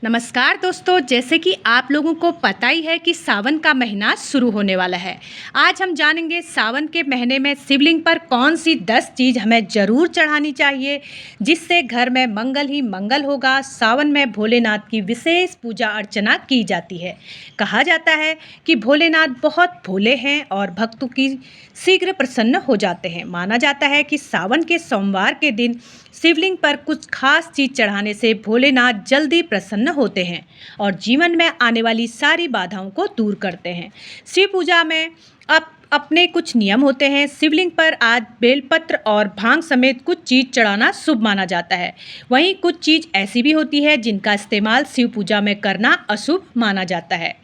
नमस्कार दोस्तों, जैसे कि आप लोगों को पता ही है कि सावन का महीना शुरू होने वाला है। आज हम जानेंगे सावन के महीने में शिवलिंग पर कौन सी 10 चीज़ हमें ज़रूर चढ़ानी चाहिए, जिससे घर में मंगल ही मंगल होगा। सावन में भोलेनाथ की विशेष पूजा अर्चना की जाती है। कहा जाता है कि भोलेनाथ बहुत भोले हैं और भक्तों की शीघ्र प्रसन्न हो जाते हैं। माना जाता है कि सावन के सोमवार के दिन शिवलिंग पर कुछ खास चीज़ चढ़ाने से भोलेनाथ जल्दी प्रसन्न होते हैं और जीवन में आने वाली सारी बाधाओं को दूर करते हैं। शिव पूजा में अपने कुछ नियम होते हैं। शिवलिंग पर आज बेलपत्र और भांग समेत कुछ चीज़ चढ़ाना शुभ माना जाता है। वहीं कुछ चीज़ ऐसी भी होती है जिनका इस्तेमाल शिव पूजा में करना अशुभ माना जाता है।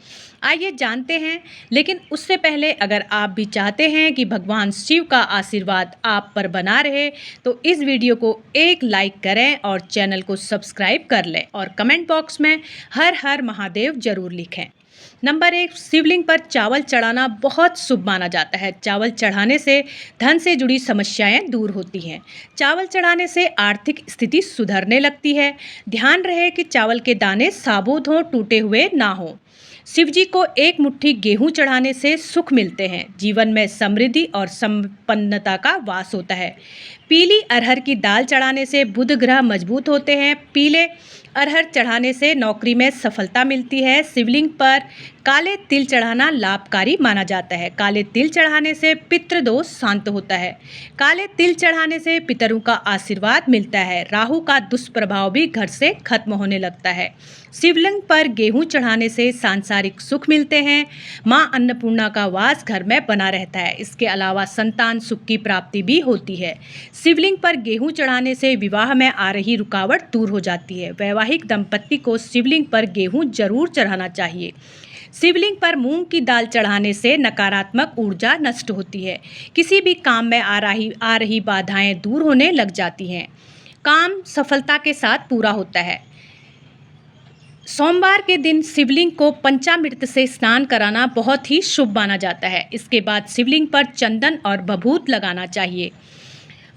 आइए जानते हैं, लेकिन उससे पहले अगर आप भी चाहते हैं कि भगवान शिव का आशीर्वाद आप पर बना रहे तो इस वीडियो को एक लाइक करें और चैनल को सब्सक्राइब कर लें और कमेंट बॉक्स में हर हर महादेव जरूर लिखें। नंबर 1, शिवलिंग पर चावल चढ़ाना बहुत शुभ माना जाता है। चावल चढ़ाने से धन से जुड़ी समस्याएं दूर होती हैं। चावल चढ़ाने से आर्थिक स्थिति सुधरने लगती है। ध्यान रहे कि चावल के दाने साबुत हों, टूटे हुए ना हों। शिवजी को एक मुट्ठी गेहूं चढ़ाने से सुख मिलते हैं। जीवन में समृद्धि और संपन्नता का वास होता है। पीली अरहर की दाल चढ़ाने से बुध ग्रह मजबूत होते हैं। पीले अरहर चढ़ाने से नौकरी में सफलता मिलती है। शिवलिंग पर काले तिल चढ़ाना लाभकारी माना जाता है। काले तिल चढ़ाने से पितृदोष शांत होता है। काले तिल चढ़ाने से पितरों का आशीर्वाद मिलता है। राहु का दुष्प्रभाव भी घर से खत्म होने लगता है। शिवलिंग पर गेहूं चढ़ाने से सांसारिक सुख मिलते हैं। मां अन्नपूर्णा का वास घर में बना रहता है। इसके अलावा संतान सुख की प्राप्ति भी होती है। शिवलिंग पर गेहूं चढ़ाने से विवाह में आ रही रुकावट दूर हो जाती है। वैवाहिक दंपत्ति को शिवलिंग पर गेहूं जरूर चढ़ाना चाहिए। शिवलिंग पर मूंग की दाल चढ़ाने से नकारात्मक ऊर्जा नष्ट होती है। किसी भी काम में आ रही बाधाएं दूर होने लग जाती हैं। काम सफलता के साथ पूरा होता है। सोमवार के दिन शिवलिंग को पंचामृत से स्नान कराना बहुत ही शुभ माना जाता है। इसके बाद शिवलिंग पर चंदन और भभूत लगाना चाहिए।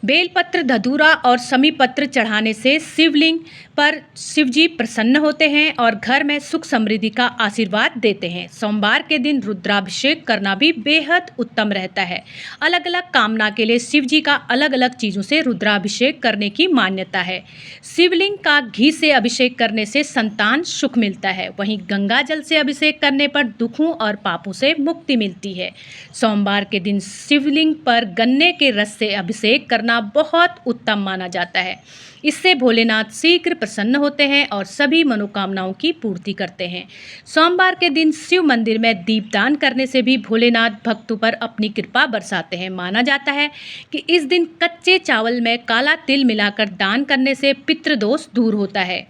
बेलपत्र, धतूरा और समी पत्र चढ़ाने से शिवलिंग पर शिवजी प्रसन्न होते हैं और घर में सुख समृद्धि का आशीर्वाद देते हैं। सोमवार के दिन रुद्राभिषेक करना भी बेहद उत्तम रहता है। अलग अलग कामना के लिए शिवजी का अलग अलग चीज़ों से रुद्राभिषेक करने की मान्यता है। शिवलिंग का घी से अभिषेक करने से संतान सुख मिलता है। वहीं गंगा जल से अभिषेक करने पर दुखों और पापों से मुक्ति मिलती है। सोमवार के दिन शिवलिंग पर गन्ने के रस से अभिषेक करना बहुत उत्तम माना जाता है। इससे भोलेनाथ शीघ्र प्रसन्न होते हैं और सभी मनोकामनाओं की पूर्ति करते हैं। सोमवार के दिन शिव मंदिर में दीपदान करने से भी भोलेनाथ भक्तों पर अपनी कृपा बरसाते हैं। माना जाता है कि इस दिन कच्चे चावल में काला तिल मिलाकर दान करने से पितृदोष दूर होता है।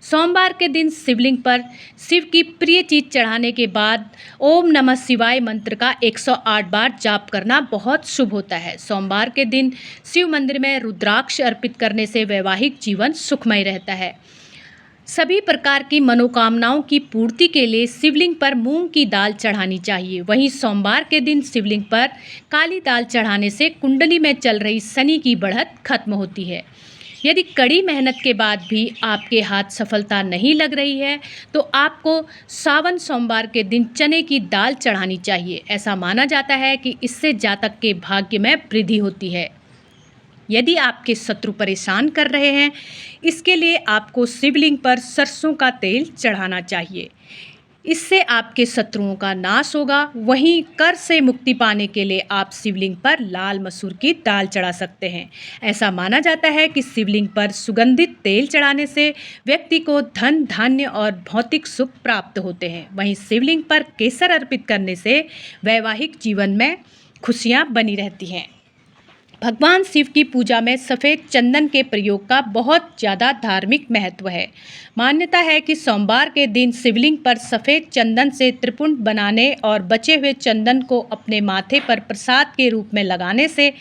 सोमवार के दिन शिवलिंग पर शिव की प्रिय चीज चढ़ाने के बाद ओम नमः शिवाय मंत्र का 108 बार जाप करना बहुत शुभ होता है। सोमवार के दिन शिव मंदिर में रुद्राक्ष अर्पित करने से वैवाहिक जीवन सुखमय रहता है। सभी प्रकार की मनोकामनाओं की पूर्ति के लिए शिवलिंग पर मूंग की दाल चढ़ानी चाहिए। वहीं सोमवार के दिन शिवलिंग पर काली दाल चढ़ाने से कुंडली में चल रही शनि की बढ़त खत्म होती है। यदि कड़ी मेहनत के बाद भी आपके हाथ सफलता नहीं लग रही है तो आपको सावन सोमवार के दिन चने की दाल चढ़ानी चाहिए। ऐसा माना जाता है कि इससे जातक के भाग्य में वृद्धि होती है। यदि आपके शत्रु परेशान कर रहे हैं, इसके लिए आपको शिवलिंग पर सरसों का तेल चढ़ाना चाहिए। इससे आपके शत्रुओं का नाश होगा। वहीं कर से मुक्ति पाने के लिए आप शिवलिंग पर लाल मसूर की दाल चढ़ा सकते हैं। ऐसा माना जाता है कि शिवलिंग पर सुगंधित तेल चढ़ाने से व्यक्ति को धन, धान्य और भौतिक सुख प्राप्त होते हैं। वहीं शिवलिंग पर केसर अर्पित करने से वैवाहिक जीवन में खुशियां बनी रहती हैं। भगवान शिव की पूजा में सफ़ेद चंदन के प्रयोग का बहुत ज़्यादा धार्मिक महत्व है। मान्यता है कि सोमवार के दिन शिवलिंग पर सफ़ेद चंदन से त्रिपुंड बनाने और बचे हुए चंदन को अपने माथे पर प्रसाद के रूप में लगाने से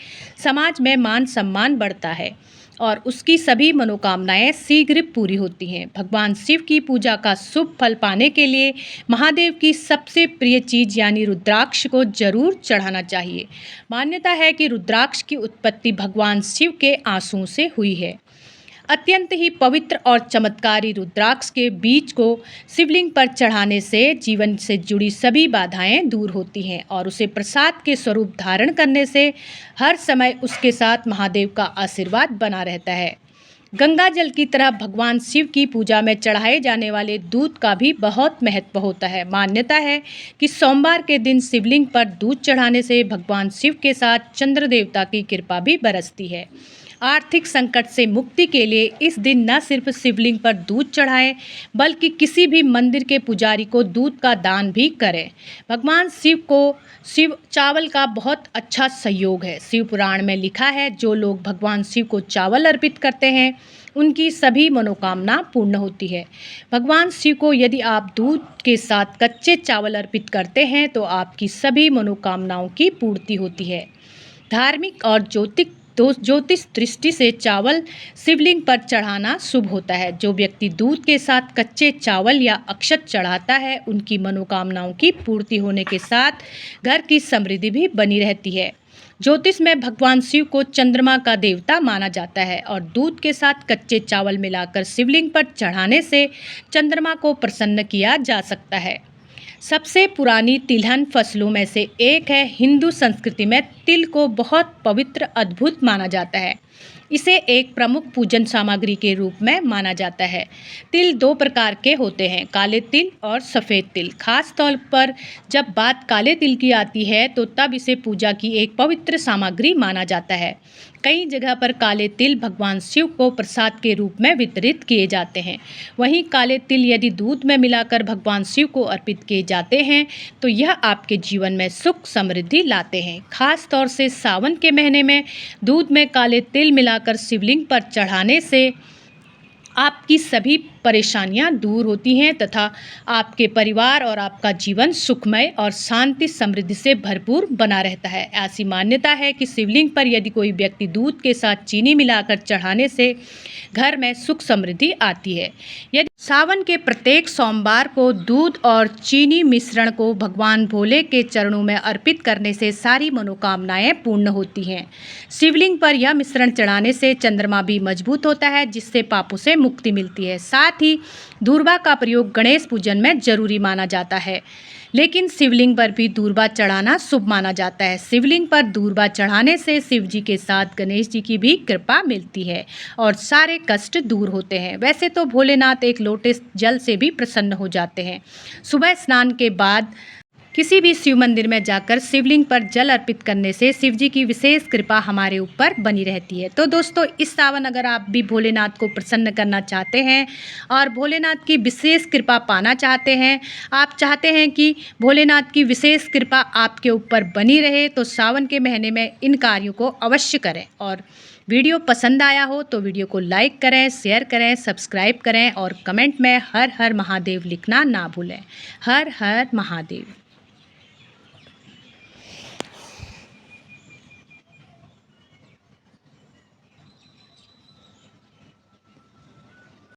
समाज में मान सम्मान बढ़ता है और उसकी सभी मनोकामनाएं शीघ्र पूरी होती हैं। भगवान शिव की पूजा का शुभ फल पाने के लिए महादेव की सबसे प्रिय चीज़ यानी रुद्राक्ष को जरूर चढ़ाना चाहिए। मान्यता है कि रुद्राक्ष की उत्पत्ति भगवान शिव के आंसुओं से हुई है। अत्यंत ही पवित्र और चमत्कारी रुद्राक्ष के बीज को शिवलिंग पर चढ़ाने से जीवन से जुड़ी सभी बाधाएं दूर होती हैं और उसे प्रसाद के स्वरूप धारण करने से हर समय उसके साथ महादेव का आशीर्वाद बना रहता है। गंगा जल की तरह भगवान शिव की पूजा में चढ़ाए जाने वाले दूध का भी बहुत महत्व होता है। मान्यता है कि सोमवार के दिन शिवलिंग पर दूध चढ़ाने से भगवान शिव के साथ चंद्र देवता की कृपा भी बरसती है। आर्थिक संकट से मुक्ति के लिए इस दिन न सिर्फ शिवलिंग पर दूध चढ़ाएं बल्कि किसी भी मंदिर के पुजारी को दूध का दान भी करें। भगवान शिव को चावल का बहुत अच्छा सहयोग है। शिव पुराण में लिखा है, जो लोग भगवान शिव को चावल अर्पित करते हैं उनकी सभी मनोकामना पूर्ण होती है। भगवान शिव को यदि आप दूध के साथ कच्चे चावल अर्पित करते हैं तो आपकी सभी मनोकामनाओं की पूर्ति होती है। धार्मिक और ज्योतिष दृष्टि से चावल शिवलिंग पर चढ़ाना शुभ होता है। जो व्यक्ति दूध के साथ कच्चे चावल या अक्षत चढ़ाता है उनकी मनोकामनाओं की पूर्ति होने के साथ घर की समृद्धि भी बनी रहती है। ज्योतिष में भगवान शिव को चंद्रमा का देवता माना जाता है और दूध के साथ कच्चे चावल मिलाकर शिवलिंग पर चढ़ाने से चंद्रमा को प्रसन्न किया जा सकता है। सबसे पुरानी तिलहन फसलों में से एक है। हिंदू संस्कृति में तिल को बहुत पवित्र अद्भुत माना जाता है। इसे एक प्रमुख पूजन सामग्री के रूप में माना जाता है। तिल दो प्रकार के होते हैं, काले तिल और सफ़ेद तिल। खास तौर पर जब बात काले तिल की आती है तो तब इसे पूजा की एक पवित्र सामग्री माना जाता है। कई जगह पर काले तिल भगवान शिव को प्रसाद के रूप में वितरित किए जाते हैं। वहीं काले तिल यदि दूध में मिलाकर भगवान शिव को अर्पित किए जाते हैं तो यह आपके जीवन में सुख समृद्धि लाते हैं। खास तौर से सावन के महीने में दूध में काले तिल मिलाकर शिवलिंग पर चढ़ाने से आपकी सभी परेशानियां दूर होती हैं तथा आपके परिवार और आपका जीवन सुखमय और शांति समृद्धि से भरपूर बना रहता है। ऐसी मान्यता है कि शिवलिंग पर यदि कोई व्यक्ति दूध के साथ चीनी मिलाकर चढ़ाने से घर में सुख समृद्धि आती है। यदि सावन के प्रत्येक सोमवार को दूध और चीनी मिश्रण को भगवान भोले के चरणों में अर्पित करने से सारी मनोकामनाएं पूर्ण होती हैं। शिवलिंग पर यह मिश्रण चढ़ाने से चंद्रमा भी मजबूत होता है जिससे पापों से मुक्ति मिलती है। साथ ही दूर्वा का प्रयोग गणेश पूजन में जरूरी माना जाता है, लेकिन शिवलिंग पर भी दूर्वा चढ़ाना शुभ माना जाता है। शिवलिंग पर दूर्वा चढ़ाने से शिव जी के साथ गणेश जी की भी कृपा मिलती है और सारे कष्ट दूर होते हैं। वैसे तो भोलेनाथ एक लोटे जल से भी प्रसन्न हो जाते हैं। सुबह स्नान के बाद किसी भी शिव मंदिर में जाकर शिवलिंग पर जल अर्पित करने से शिव जी की विशेष कृपा हमारे ऊपर बनी रहती है। तो दोस्तों, इस सावन अगर आप भी भोलेनाथ को प्रसन्न करना चाहते हैं और भोलेनाथ की विशेष कृपा पाना चाहते हैं, आप चाहते हैं कि भोलेनाथ की विशेष कृपा आपके ऊपर बनी रहे, तो सावन के महीने में इन कार्यों को अवश्य करें। और वीडियो पसंद आया हो तो वीडियो को लाइक करें, शेयर करें, सब्सक्राइब करें और कमेंट में हर हर महादेव लिखना ना भूलें। हर हर महादेव।